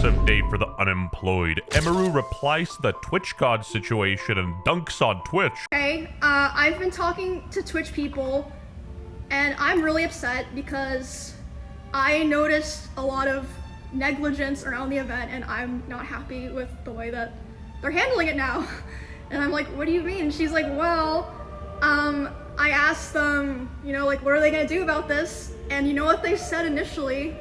impressive day for the unemployed. Emiru replies to the TwitchCon situation and dunks on Twitch. Okay, I've been talking to Twitch people, and I'm really upset because I noticed a lot of negligence around the event, and I'm not happy with the way that they're handling it now. And I'm like, what do you mean? She's like, well, I asked them, you know, like, what are they gonna do about this? And you know what they said initially?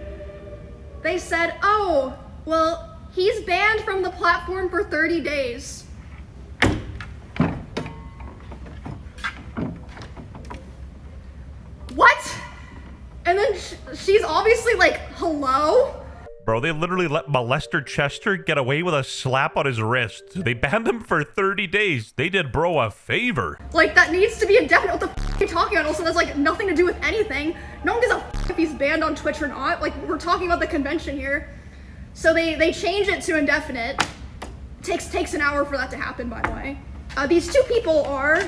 They said, oh, well, he's banned from the platform for 30 days. What? And then she's obviously like, hello? Bro, they literally let Molester Chester get away with a slap on his wrist. They banned him for 30 days. They did bro a favor. Like, that needs to be indefinite. What the f are you talking about? Also, that's like nothing to do with anything. No one gives a f if he's banned on Twitch or not. Like, we're talking about the convention here. So they changed it to indefinite. Takes an hour for that to happen, by the way. These two people are,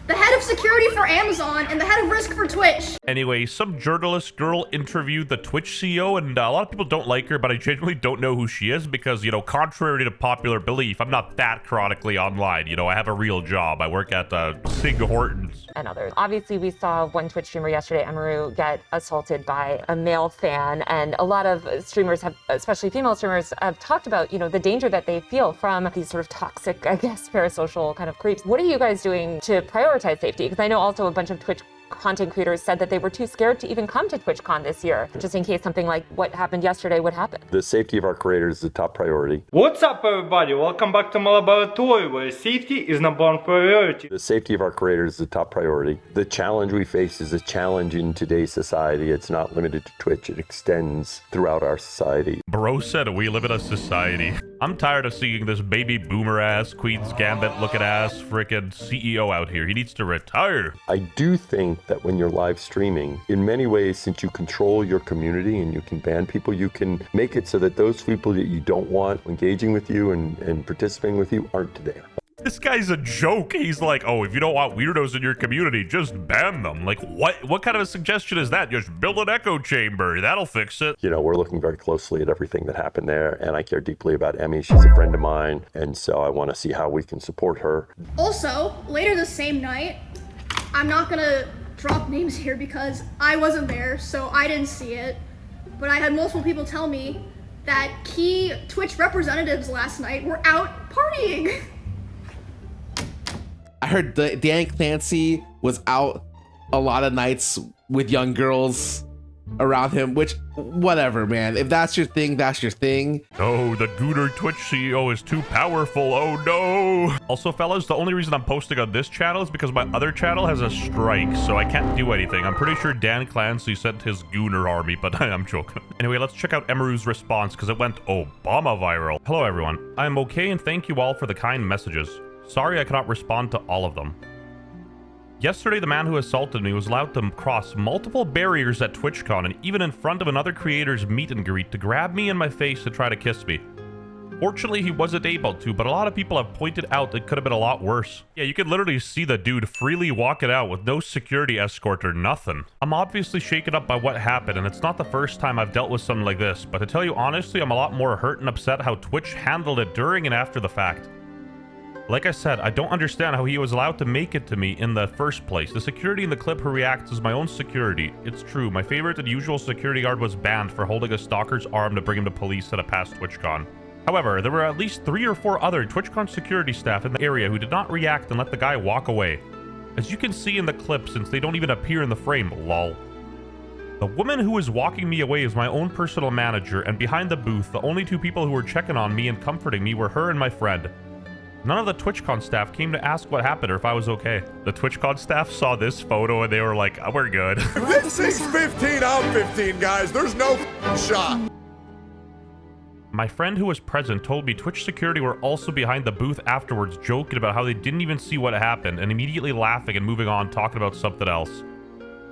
the head of security for Amazon and the head of risk for Twitch. Anyway, some journalist girl interviewed the Twitch CEO, and a lot of people don't like her, but I genuinely don't know who she is because, you know, contrary to popular belief, I'm not that chronically online. You know, I have a real job. I work at Sig Hortons. And others. Obviously, we saw one Twitch streamer yesterday, Emiru, get assaulted by a male fan, and a lot of streamers have, especially female streamers, have talked about, you know, the danger that they feel from these sort of toxic, I guess, parasocial kind of creeps. What are you guys doing to prioritize safety? Because I know also a bunch of Twitch content creators said that they were too scared to even come to TwitchCon this year, just in case something like what happened yesterday would happen. The safety of our creators is the top priority. What's up, everybody? Welcome back to my laboratory, where safety is number one priority. The safety of our creators is the top priority. The challenge we face is a challenge in today's society. It's not limited to Twitch. It extends throughout our society. Bro said we live in a society. I'm tired of seeing this baby boomer ass, Queen's Gambit looking ass frickin' CEO out here. He needs to retire. I do think that when you're live streaming, in many ways, since you control your community and you can ban people, you can make it so that those people that you don't want engaging with you and participating with you aren't there. This guy's a joke. He's like, oh, if you don't want weirdos in your community, just ban them. Like, what kind of a suggestion is that? Just build an echo chamber. That'll fix it. You know, we're looking very closely at everything that happened there, and I care deeply about Emmy. She's a friend of mine, and so I want to see how we can support her. Also, later the same night, I'm not gonna drop names here because I wasn't there, so I didn't see it, but I had multiple people tell me that key Twitch representatives last night were out partying. I heard Dan Clancy was out a lot of nights with young girls around him, which, whatever, man. If that's your thing, that's your thing. Oh, the Gooner Twitch CEO is too powerful. Oh, no. Also, fellas, the only reason I'm posting on this channel is because my other channel has a strike, so I can't do anything. I'm pretty sure Dan Clancy sent his Gooner army, but I'm joking. Anyway, let's check out Emiru's response because it went Obama viral. Hello, everyone. I'm okay, and thank you all for the kind messages. Sorry I cannot respond to all of them. Yesterday, the man who assaulted me was allowed to cross multiple barriers at TwitchCon and even in front of another creator's meet and greet to grab me in my face to try to kiss me. Fortunately, he wasn't able to, but a lot of people have pointed out it could have been a lot worse. Yeah, you could literally see the dude freely walking out with no security escort or nothing. I'm obviously shaken up by what happened, and it's not the first time I've dealt with something like this, but to tell you honestly, I'm a lot more hurt and upset how Twitch handled it during and after the fact. Like I said, I don't understand how he was allowed to make it to me in the first place. The security in the clip who reacts is my own security. It's true, my favorite and usual security guard was banned for holding a stalker's arm to bring him to police at a past TwitchCon. However, there were at least 3 or 4 other TwitchCon security staff in the area who did not react and let the guy walk away. As you can see in the clip, since they don't even appear in the frame, lol. The woman who was walking me away is my own personal manager, and behind the booth, the only 2 people who were checking on me and comforting me were her and my friend. None of the TwitchCon staff came to ask what happened or if I was okay. The TwitchCon staff saw this photo and they were like, oh, we're good. If this is 15, I'm 15, guys. There's no shot. My friend who was present told me Twitch security were also behind the booth afterwards, joking about how they didn't even see what happened and immediately laughing and moving on, talking about something else.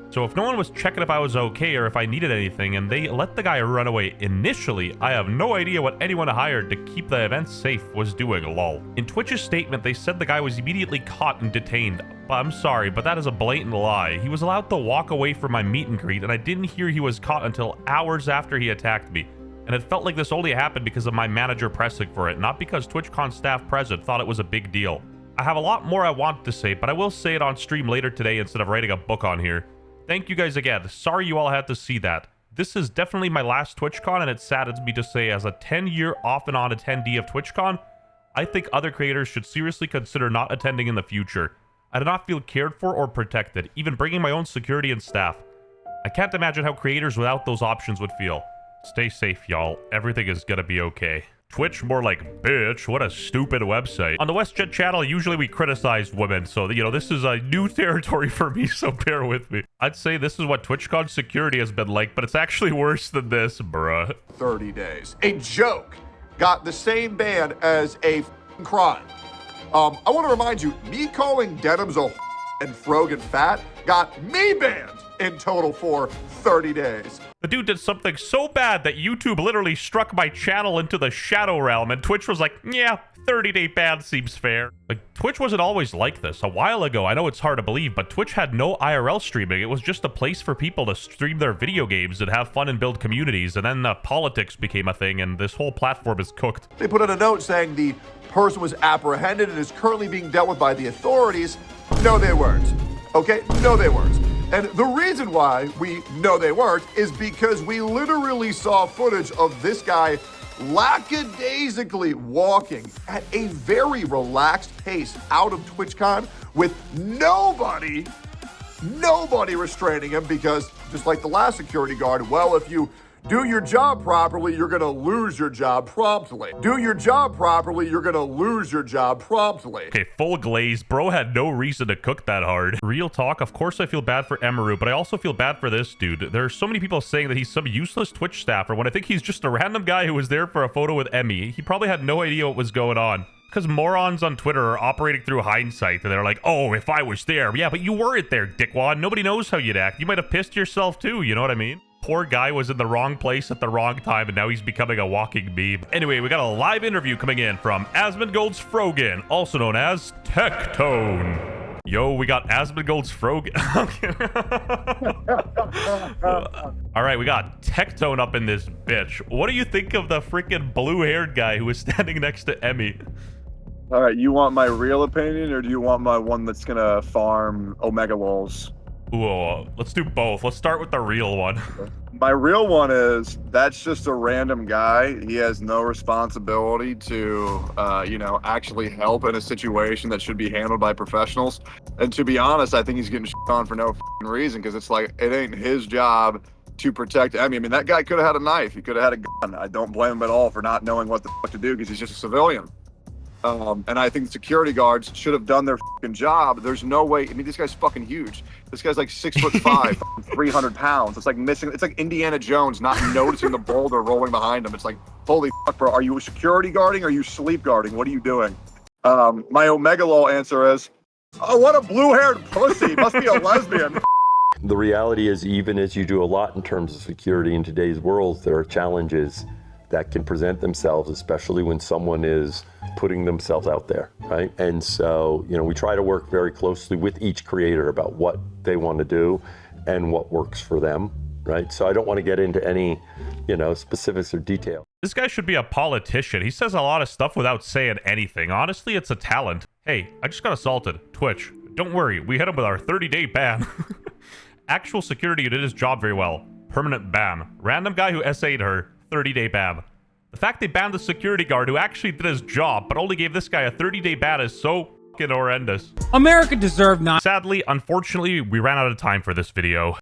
So if no one was checking if I was okay or if I needed anything and they let the guy run away initially, I have no idea what anyone hired to keep the event safe was doing, lol. In Twitch's statement, they said the guy was immediately caught and detained. But I'm sorry, but that is a blatant lie. He was allowed to walk away from my meet and greet and I didn't hear he was caught until hours after he attacked me. And it felt like this only happened because of my manager pressing for it, not because TwitchCon staff present thought it was a big deal. I have a lot more I want to say, but I will say it on stream later today instead of writing a book on here. Thank you guys again. Sorry you all had to see that. This is definitely my last TwitchCon, and it saddens me to say, as a 10-year off and on attendee of TwitchCon, I think other creators should seriously consider not attending in the future. I do not feel cared for or protected, even bringing my own security and staff. I can't imagine how creators without those options would feel. Stay safe, y'all. Everything is gonna be okay. Twitch, more like, bitch, what a stupid website. On the WestJett channel, usually we criticize women, so, you know, this is a new territory for me, so bear with me. I'd say this is what TwitchCon security has been like, but it's actually worse than this, bruh. 30 days. A joke got the same ban as a f***ing crime. I want to remind you, me calling denims a and Frogan fat got me banned in total for 30 days. The dude did something so bad that YouTube literally struck my channel into the shadow realm, and Twitch was like, yeah, 30-day ban seems fair. Like, Twitch wasn't always like this. A while ago, I know it's hard to believe, but Twitch had no IRL streaming. It was just a place for people to stream their video games and have fun and build communities, and then politics became a thing, and this whole platform is cooked. They put in a note saying the person was apprehended and is currently being dealt with by the authorities. No, they weren't. Okay? No, they weren't. And the reason why we know they weren't is because we literally saw footage of this guy lackadaisically walking at a very relaxed pace out of TwitchCon with nobody restraining him, because just like the last security guard, well, if you do your job properly, you're gonna lose your job promptly. Do your job properly, you're gonna lose your job promptly. Okay, full glaze. Bro had no reason to cook that hard. Real talk, of course I feel bad for Emiru, but I also feel bad for this dude. There are so many people saying that he's some useless Twitch staffer when I think he's just a random guy who was there for a photo with Emmy. He probably had no idea what was going on. Because morons on Twitter are operating through hindsight, and they're like, oh, if I was there. Yeah, but you weren't there, dickwad. Nobody knows how you'd act. You might have pissed yourself too, you know what I mean? Poor guy was in the wrong place at the wrong time, and now he's becoming a walking meme. Anyway, we got a live interview coming in from Asmongold's Frogan, also known as Tectone. Yo, we got Asmongold's Frogan. All right, we got Tectone up in this bitch. What do you think of the freaking blue-haired guy who was standing next to Emmy? All right, you want my real opinion, or do you want my one that's gonna farm Omega Wolves? Ooh, let's do both. Let's start with the real one. My real one is, that's just a random guy. He has no responsibility to, actually help in a situation that should be handled by professionals. And to be honest, I think he's getting shit on for no f***ing reason, because it's like, it ain't his job to protect Emmy. I mean, that guy could have had a knife. He could have had a gun. I don't blame him at all for not knowing what the fuck to do, because he's just a civilian. And I think the security guards should have done their fucking job. There's no way. I mean, this guy's fucking huge. This guy's like 6'5", 300 pounds. It's like missing. It's like Indiana Jones not noticing the boulder rolling behind him. It's like, holy fuck, bro. Are you security guarding or are you sleep guarding? What are you doing? My Omega Lol answer is, oh, what a blue-haired pussy. Must be a lesbian. The reality is, even as you do a lot in terms of security in today's world, there are challenges that can present themselves, especially when someone is putting themselves out there, right? And so, we try to work very closely with each creator about what they want to do and what works for them, right? So I don't want to get into any, specifics or detail. This guy should be a politician. He says a lot of stuff without saying anything. Honestly, it's a talent. Hey, I just got assaulted. Twitch, don't worry. We hit him with our 30-day ban. Actual security did his job very well. Permanent ban. Random guy who SA'd her. 30-day ban. The fact they banned the security guard who actually did his job but only gave this guy a 30-day ban is so fucking horrendous. America deserved not. Sadly, unfortunately, we ran out of time for this video.